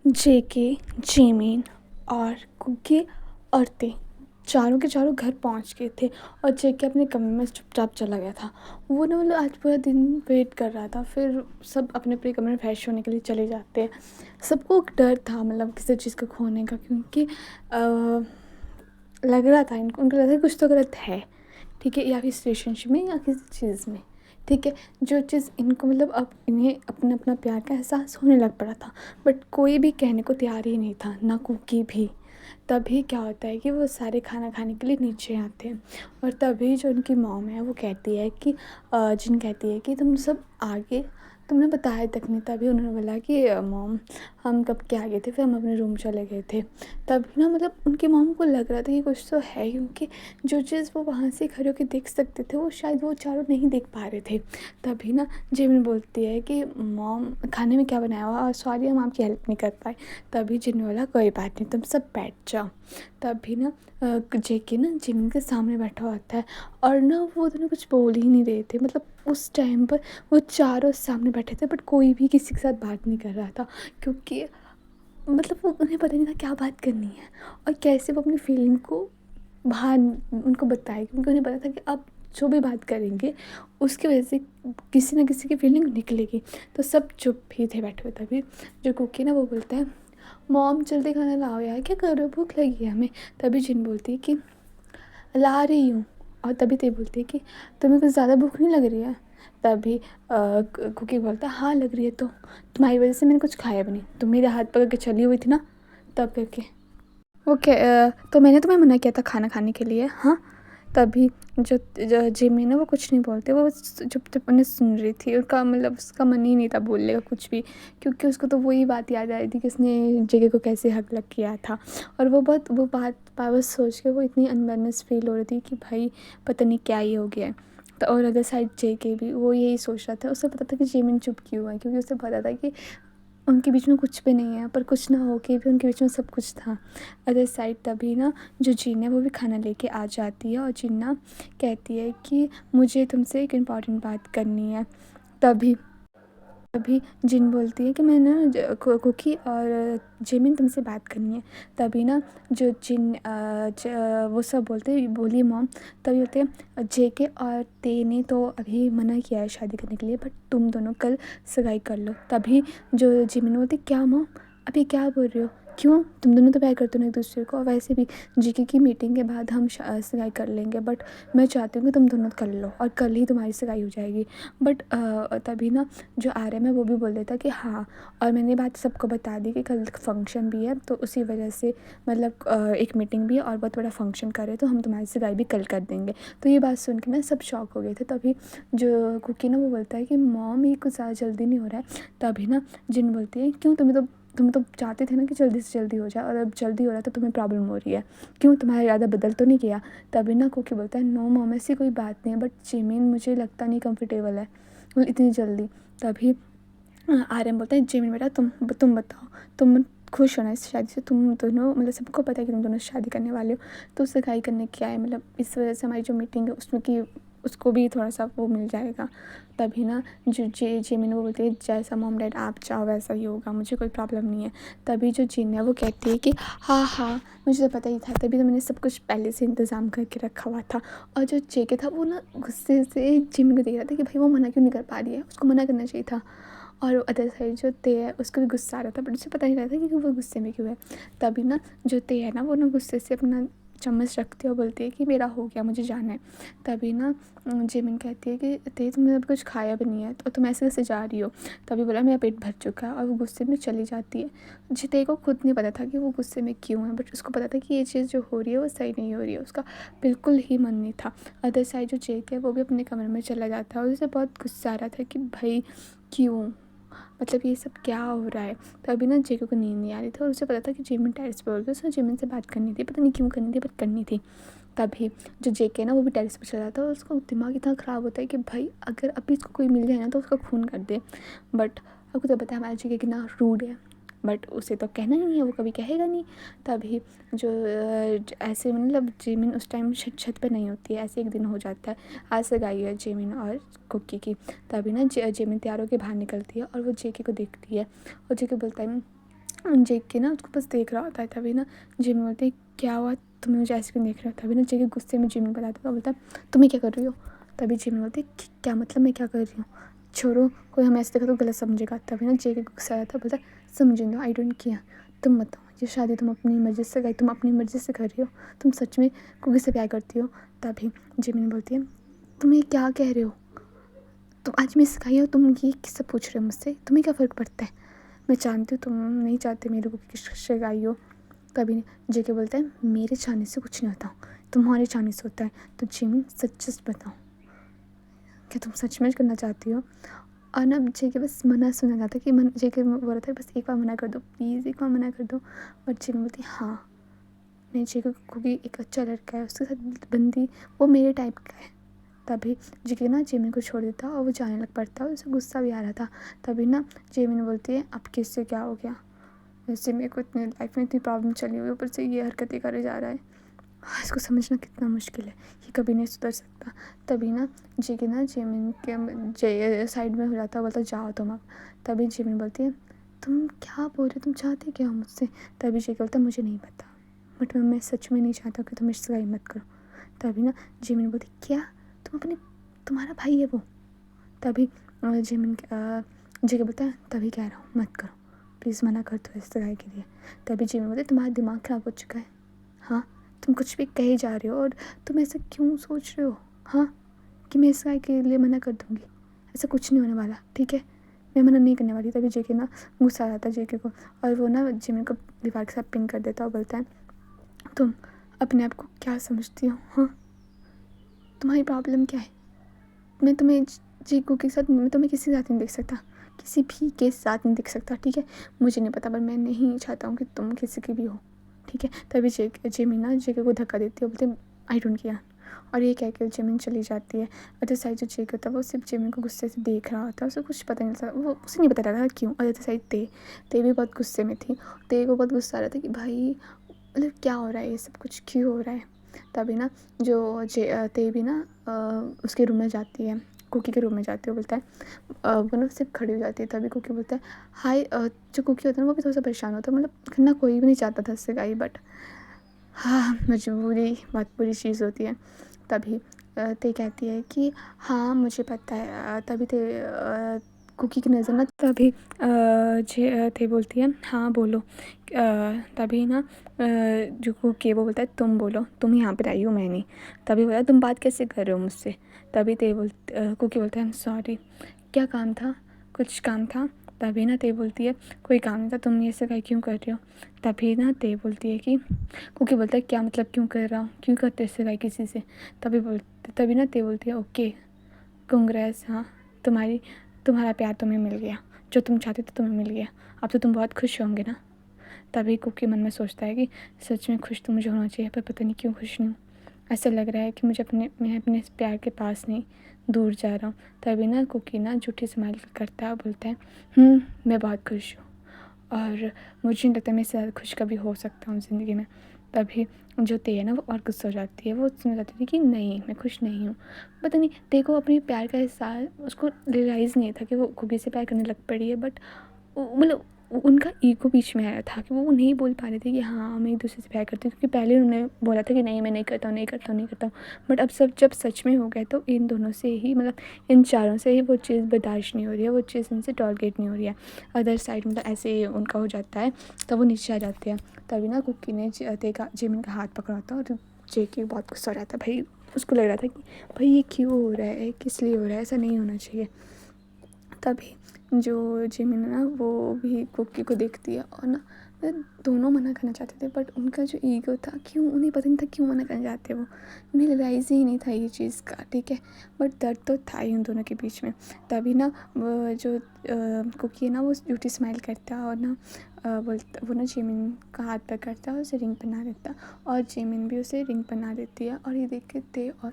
जेके, Jimin और cookie और ते चारों के चारों घर पहुंच गए थे। और जेके अपने कमरे में चुपचाप चला गया था। वो ना मतलब आज पूरा दिन वेट कर रहा था। फिर सब अपने अपने कमरे में फ्रेश होने के लिए चले जाते हैं। सबको एक डर था मतलब किसी चीज़ को खोने का, क्योंकि लग रहा था उनको लग रहा था कुछ तो गलत है, ठीक है, या फिर इस रिलेशनशिप में या किसी चीज़ में, ठीक है। जो चीज़ इनको मतलब अब इन्हें अपना अपना प्यार का एहसास होने लग पड़ा था, बट कोई भी कहने को तैयार ही नहीं था, ना कुकी भी। तभी क्या होता है कि वो सारे खाना खाने के लिए नीचे आते हैं। और तभी जो उनकी मॉम है वो कहती है कि जिन कहती है कि तुम सब आगे तुमने बताया तक नहीं। तभी उन्होंने बोला कि मॉम हम कब के आ गए थे, फिर हम अपने रूम चले गए थे। तभी ना मतलब उनकी मॉम को लग रहा था कि कुछ तो है, क्योंकि जो चीज़ वो वहाँ से खड़े होकर देख सकते थे वो शायद वो चारों नहीं देख पा रहे थे। तभी ना जिमिन बोलती है कि मॉम खाने में क्या बनाया हुआ, सॉरी हम आपकी हेल्प नहीं कर पाए। तभी जिमिन बोला कोई बात नहीं, तुम सब बैठ जाओ। तभी ना जेके ना जिमिन के सामने बैठा होता है। और ना वो दोनों कुछ बोल ही नहीं रहे थे। मतलब उस टाइम पर वो चारों सामने बैठे थे, बट कोई भी किसी के साथ बात नहीं कर रहा था, क्योंकि मतलब वो उन्हें पता नहीं था क्या बात करनी है और कैसे वो अपनी फीलिंग को बाहर उनको बताए, क्योंकि उन्हें पता था कि अब जो भी बात करेंगे उसकी वजह से किसी ना किसी की फीलिंग निकलेगी। तो सब चुप ही थे बैठे हुए। तभी जो कुकी ना वो बोलता है मॉम जल्दी खाना लाओ यार, क्या कर रहे हो, भूख लगी है हमें। तभी जिन बोलती है कि ला रही हूँ। और तभी ते बोलती है कि तुम्हें कुछ ज़्यादा भूख नहीं लग रही है। तभी कुकी बोलता है हाँ लग रही है, तो तुम्हारी वजह से मैंने कुछ खाया भी नहीं, तुम मेरे हाथ पकड़ के चली हुई थी ना तब करके। ओके, तो मैंने तुम्हें मना किया था खाना खाने के लिए, हाँ। तभी जो जिमी ना वो कुछ नहीं बोलते, वो चुप उन्हें सुन रही थी। उसका मतलब उसका मन ही नहीं था बोलने का कुछ भी, क्योंकि उसको तो वही बात याद आ रही थी कि उसने जगह को कैसे हक लग किया था। और वो बात बस सोच के वो इतनी अनबैलेंस फील हो रही थी कि भाई पता नहीं क्या ही हो गया है। तो और अदर साइड जेके भी वो यही सोच रहा था। उसे पता था कि जिमिन चुप क्यों है, क्योंकि उसे पता था कि उनके बीच में कुछ भी नहीं है, पर कुछ ना हो के भी उनके बीच में सब कुछ था। अदर साइड तभी ना जो जीन है वो भी खाना लेके आ जाती है। और जीन ना कहती है कि मुझे तुमसे एक इम्पॉर्टेंट बात करनी है। तभी तभी जिन बोलती है कि मैं ना कुकी और जिमिन तुमसे बात करनी है। तभी ना जो वो सब बोलते हैं बोलिए मॉम। तभी होते हैं जेके और ते ने तो अभी मना किया है शादी करने के लिए, बट तुम दोनों कल सगाई कर लो। तभी जो जिमिन बोलती क्या मॉम अभी क्या बोल रहे हो, क्यों, तुम दोनों तो प्यार करते हो ना एक दूसरे को, और वैसे भी जेके की मीटिंग के बाद हम सगाई कर लेंगे, बट मैं चाहती हूँ कि तुम दोनों कर लो और कल ही तुम्हारी सगाई हो जाएगी। बट तभी ना जो आर्यन है वो भी बोल देता कि हाँ, और मैंने बात सबको बता दी कि कल फंक्शन भी है, तो उसी वजह से मतलब एक मीटिंग भी है और बहुत बड़ा फंक्शन कर रहे हैं, तो हम तुम्हारी सगाई भी कल कर देंगे। तो ये बात सुन के ना सब शॉक हो गए थे। तभी जो कुकी ना वो बोलता है कि मॉम ये कुछ ज़्यादा जल्दी नहीं हो रहा है। तभी ना जिन बोलती है क्यों, तुम तो चाहते थे ना कि जल्दी से जल्दी हो जाए, और अब जल्दी हो रहा है तो तुम्हें प्रॉब्लम हो रही है, क्यों तुम्हारा इरादा बदल तो नहीं किया। तभी ना कुकी बोलता है नो मॉम ऐसी कोई बात नहीं है, बट जिमिन मुझे लगता नहीं कंफर्टेबल है इतनी जल्दी। तभी आर्यन बोलता है जिमिन बेटा तुम बताओ, तुम खुश हो ना इस शादी से, तुम दोनों मतलब सबको पता है कि तुम दोनों शादी करने वाले हो, तो सगाई करने क्या है, मतलब इस वजह से हमारी जो मीटिंग है उसमें कि उसको भी थोड़ा सा वो मिल जाएगा। तभी ना जो जिमिन वो बोलती है जैसा मॉम डैड आप चाहो वैसा ही होगा, मुझे कोई प्रॉब्लम नहीं है। तभी जो जिन है वो कहती है कि हाँ हाँ मुझे तो पता ही था, तभी तो मैंने सब कुछ पहले से इंतज़ाम करके रखा हुआ था। और जो जेके था वो ना गुस्से से जिमिन को देख रहा था कि भाई वो मना क्यों नहीं कर पा रही है, उसको मना करना चाहिए था। और अदर साइड जो ते है उसको भी गुस्सा आ रहा था, बट उसे पता नहीं रहा था कि वो गुस्से में क्यों है। तभी ना जो ते है ना वो ना गुस्से से अपना चम्मच रखती है और बोलती है कि मेरा हो गया मुझे जाना है। तभी ना जिमिन कहती है कि ते तुमने अब कुछ खाया भी नहीं है तो तुम ऐसे कैसे जा रही हो। तभी बोला मेरा पेट भर चुका है, और वो गुस्से में चली जाती है। जिते को खुद नहीं पता था कि वो गुस्से में क्यों है, बट उसको पता था कि ये चीज़ जो हो रही है वो सही नहीं हो रही है, उसका बिल्कुल ही मन नहीं था। अदर साइड जो जेक है वो भी अपने कमरे में चला जाता है और उसे बहुत गुस्सा आ रहा था कि भाई क्यों, मतलब ये सब क्या हो रहा है। तभी ना जेके को नींद नहीं आ रही थी और उसे पता था कि जिमिन टेरेस पर होगी, उसे जिमिन से बात करनी थी, पता नहीं क्यों करनी थी बट करनी थी। तभी जो जेके है ना वो भी टेरेस पर चला जाता है और उसका दिमाग इतना ख़राब होता है कि भाई अगर अभी इसको कोई मिल जाए ना तो उसका खून कर दे। बट आपको तो पता है हमारा जेके कितना रूड है, बट उसे तो कहना ही नहीं है, वो कभी कहेगा नहीं। तभी जो ऐसे मतलब जिमिन उस टाइम छत पे नहीं होती है, ऐसे एक दिन हो जाता है, आज सगाई है जिमिन और कुकी की। तभी ना जिमिन तैयार होकर बाहर निकलती है और वो जेके को देखती है और जेके बोलता है जेके ना उसको बस देख रहा होता है। तभी ना जिमी बोलते हैं क्या हुआ, तुम्हें मुझे ऐसे क्यों देख रहे हो। तभी ना जेके गुस्से में जिमी बताता है, बोलता है तुम्हें क्या कर रही हो। तभी जिमी बोलती है क्या मतलब मैं क्या कर रही हूँ, छोड़ो, कोई हमें ऐसे देखा तो गलत समझेगा। तभी ना जेके गुस्सा आता है, बोलता है समझ लो, आई डोंट केयर, तुम बताओ ये शादी तुम अपनी मर्ज़ी से गई, तुम अपनी मर्ज़ी से कर रही हो, तुम सच में कुकी से प्यार करती हो। तभी जिमी बोलती है तुम ये क्या कह रहे हो, तुम आज मैं सिखाई हो, तुम ये किससे पूछ रहे हो मुझसे, तुम्हें क्या फ़र्क पड़ता है, मैं जानती हूँ तुम नहीं चाहते मेरे को किससे गाई हो। तभी जेके बोलता है मेरे चाहने से कुछ नहीं होता, तुम्हारे चाहने से होता है। तो जिमी सच सच बताओ, क्या तुम सच में करना चाहती हो। और ना जेके बस मना सुना जाता है कि मन जेके बोल रहा था बस एक बार मना कर दो प्लीज़, एक बार मना कर दो। और जिमी बोलती हाँ, मैं जेके को भी एक अच्छा लड़का है, उसके साथ बंदी, वो मेरे टाइप का है। तभी जेके ना जेमिन को छोड़ देता और वो जाने लग पड़ता और उसे गुस्सा भी आ रहा था। तभी ना जेमिन बोलती है अब किससे क्या हो गया, वैसे मेरे को इतनी लाइफ में इतनी प्रॉब्लम चली हुई, ऊपर से ये हरकतें करे जा रहा है, इसको समझना कितना मुश्किल है, ये कभी नहीं सुधर सकता। तभी ना जेके ना जेमिन के साइड में हो जाता है, बोलता जाओ तुम अब। तभी जेमिन बोलती है तुम क्या बोल रहे हो, तुम चाहते क्या हो मुझसे। तभी जेके बोलता है मुझे नहीं पता, बट मैं सच में नहीं चाहता कि तुम इससे मत करो। तभी ना जेमिन बोलती क्या, तुम अपने, तुम्हारा भाई है वो। तभी जेमिन जेके बोलता है तभी कह रहा हूँ मत करो, प्लीज़ मना कर दो इस तरह के लिए। तभी जेमिन बोलती तुम्हारा दिमाग ख़राब हो चुका है, हाँ तुम कुछ भी कहे जा रहे हो और तुम ऐसा क्यों सोच रहे हो, हाँ कि मैं इस गाय के लिए मना कर दूँगी, ऐसा कुछ नहीं होने वाला, ठीक है मैं मना नहीं करने वाली। तभी जेके ना गुस्सा आ जाता है जेके को और वो ना जेमिन को दीवार के साथ पिन कर देता है और बोलता है तुम अपने आप को क्या समझती हो, हाँ तुम्हारी प्रॉब्लम क्या है, मैं तुम्हें चीकू के साथ, मैं तुम्हें किसी के साथ नहीं देख सकता, किसी भी के साथ नहीं देख सकता, ठीक है मुझे नहीं पता पर मैं नहीं चाहता हूँ कि तुम किसी की भी हो, ठीक है। तभी जेमिन ना जेके को धक्का देती है, बोलते आई डोंट केयर, और ये कह के जेमिन चली जाती है। अदर साइड जो जेके होता है वो सिर्फ जेमिन को गुस्से से देख रहा होता है, उसे कुछ पता नहीं चलता, वो उसे नहीं पता रहा क्यों। और अदर साइड ते भी बहुत गुस्से में थी, ते को बहुत गुस्सा आ रहा था कि भाई मतलब क्या हो रहा है, ये सब कुछ क्यों हो रहा है। तभी ना जो ते भी ना उसके रूम में जाती है, कुकी के रूम में जाती है, बोलता है वो ना सिर्फ खड़ी हो जाती है। तभी कुकी बोलता है हाय, जो कुकी होता है ना वो भी थोड़ा सा परेशान होता है, मतलब करना कोई भी नहीं चाहता था उससे गाई, बट हाँ मजबूरी बहुत बुरी चीज़ होती है। तभी ते कहती है कि हाँ मुझे पता है। तभी ते कुकी की नज़र ना, तभी थे बोलती है हाँ बोलो। तभी ना जो कुकी है वो बोलता है तुम बोलो, तुम यहाँ पर आई हो मैं नहीं। तभी बोला तुम बात कैसे कर रहे हो मुझसे। तभी कुकी बोलता है सॉरी, क्या काम था, कुछ काम था। तभी ना ते बोलती है कोई काम नहीं था, तुम ये सब क्यों कर रहे हो। तभी ना ते बोलती है कि कुकी बोलता है क्या मतलब क्यों कर रहा हूँ, क्यों करते इससे भाई किसी से। तभी ना ते बोलती है ओके कांग्रेस, हाँ तुम्हारा प्यार तुम्हें मिल गया, जो तुम चाहते थे तुम्हें मिल गया, अब तो तुम बहुत खुश होंगे ना। तभी कुकी मन में सोचता है कि सच में खुश तो मुझे होना चाहिए, पर पता नहीं क्यों खुश नहीं हूँ, ऐसा लग रहा है कि मैं अपने इस प्यार के पास नहीं दूर जा रहा हूँ। तभी ना कुकी ना झूठी स्माइल करता है और बोलता है मैं बहुत खुश हूँ और मुझे नहीं लगता मैं इससे ज़्यादा खुश कभी हो सकता हूँ ज़िंदगी में। तभी जो ते है ना वो और गुस्सा हो जाती है, वो सुन जाती थी कि नहीं मैं खुश नहीं हूँ। पता नहीं ते को अपने प्यार का एहसास, उसको रियलाइज़ नहीं था कि वो कुकी से प्यार करने लग पड़ी है, बट मतलब उनका ईगो बीच में आया था कि वो नहीं बोल पा रहे थे कि हाँ मैं एक दूसरे से प्यार करती हूँ, क्योंकि पहले उन्होंने बोला था कि नहीं मैं नहीं करता हूँ नहीं करता हूँ नहीं करता हूँ, बट अब सब जब सच में हो गए तो इन दोनों से ही, मतलब इन चारों से ही वो चीज़ बर्दाश्त नहीं हो रही है, वो चीज़ इनसे टॉलरेट नहीं हो रही है। अदर साइड मतलब ऐसे ही उनका हो जाता है, तब वो नीचे आ जाते हैं। तभी ना कुकी ने जेमिन का हाथ पकड़ा था और जेके बहुत गुस्सा हो रहा था, भाई उसको लग रहा था कि भाई ये क्यों हो रहा है, किस लिए हो रहा है, ऐसा नहीं होना चाहिए। तभी जो जिमिन है ना वो भी कुकी को देखती है और ना दोनों मना करना चाहते थे, बट उनका जो ईगो था क्यों उन्हें पता नहीं था क्यों मना करना चाहते वो, उन्हें रियलाइज़ ही नहीं था ये चीज़ का, ठीक है बट दर्द तो था ही उन दोनों के बीच में। तभी ना जो कुकी है ना वो झूठी स्माइल करता है और ना बोलता, वो ना जिमिन का हाथ पकड़ता है और उसे रिंग पहना देता है और जिमिन भी उसे रिंग पहना देती है। और ये देख के थे और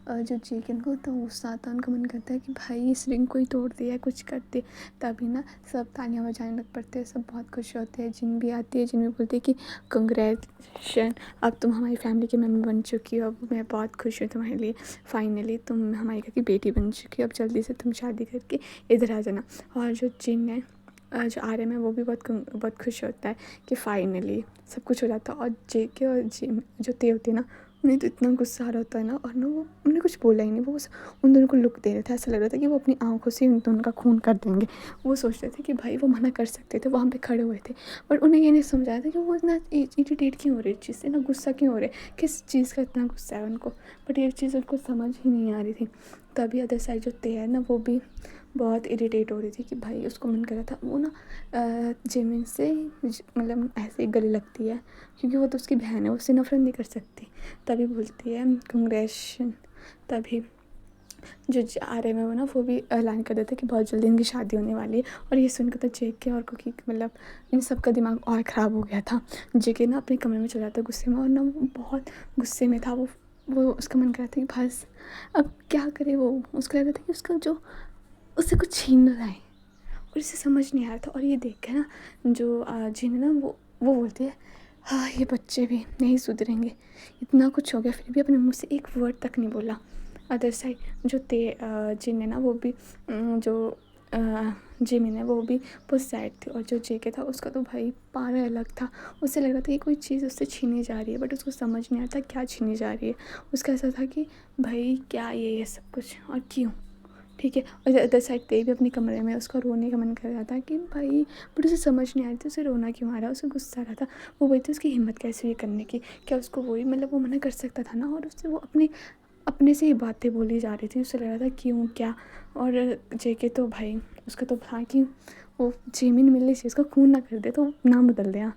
जो जेकन को तो गुस्सा आता है, उनका मन करता है कि भाई इस रिंग को ही तोड़ दिया, कुछ कर दे। तभी ना सब तालियां बजाने लग पड़ते हैं, सब बहुत खुश होते हैं। जिन भी आती है, जिन भी बोलती है कि कंग्रेचुलेशन, अब तुम हमारी फैमिली के मेम्बर बन चुकी हो, अब मैं बहुत खुश हूँ तुम्हारे लिए, फाइनली तुम हमारी घर की बेटी बन चुकी हो, अब जल्दी से तुम शादी करके इधर आ जाना। और जो जिन है जो आर्यन है वो भी बहुत खुश होता है कि फाइनली सब कुछ हो जाता है। और जेके और जिम जो ते होते हैं ना, उन्हें तो इतना गुस्सा आ रहा होता है ना, और ना वो उन्हें कुछ बोला ही नहीं, वो बस उन दोनों को लुक दे रहे थे। ऐसा लग रहा था कि वो अपनी आँखों से उन दोनों का खून कर देंगे। वो सोच रहे थे कि भाई वो मना कर सकते थे, वहाँ पे खड़े हुए थे, बट उन्हें ये नहीं समझाया था कि वो इतना इरिटेट क्यों हो रही है इस चीज़ से, ना गुस्सा क्यों हो रहे, किस चीज़ का इतना गुस्सा है उनको। बट ये चीज़ उनको समझ ही नहीं आ रही थी। तभी अदर साइड जो ते है ना, वो भी बहुत इरिटेट हो रही थी कि भाई उसको मन कर रहा था वो ना जिमिन से मतलब ऐसे ही गले लगती है, क्योंकि वो तो उसकी बहन है, उससे नफरत नहीं कर सकती। तभी बोलती है कंग्रेशन। तभी जो आ रहे हैं वो ना, वो भी ऐलान कर देते कि बहुत जल्दी इनकी शादी होने वाली है। और ये सुनकर तो जेके और कुकी मतलब इन सब का दिमाग और ख़राब हो गया था। जेके ना अपने कमरे में चला जाता गुस्से में, और ना वो बहुत गुस्से में था। वो उसका मन कर रहा था कि बस अब क्या करे। वो उसको लग रहा था कि उसका जो उससे कुछ छीन ना लाए, और इसे समझ नहीं आ रहा था। और ये देख के ना जो जिन है ना, वो बोलती है हाँ ये बच्चे भी नहीं सुधरेंगे, इतना कुछ हो गया फिर भी अपने मुंह से एक वर्ड तक नहीं बोला। अदर साइड जो जिन है ना, वो भी जो जिमिन है वो भी बहुत सैड थी। और जो जेके था उसका तो भाई पारा अलग था। उसे लग रहा था कि कोई चीज़ उससे छीनी जा रही है, बट उसको समझ नहीं आता क्या छीनी जा रही है। उसका ऐसा था कि भाई क्या ये सब कुछ और क्यों, ठीक है। और अदर साइड पे भी अपने कमरे में उसका रोने का मन कर रहा था कि भाई, बट उसे समझ नहीं आ रही थी उसे रोना क्यों आ रहा है, उसे गुस्सा आ रहा था। वो बोलती उसकी हिम्मत कैसे हुई करने की, क्या उसको वही मतलब वो मना कर सकता था ना। और उससे वो अपने से ही बातें बोली जा रही थी। उसे लग रहा था क्यों क्या। और जेके तो भाई उसका तो था कि वो जेमिन मिलने से उसका खून ना कर दे तो नाम बदल दिया।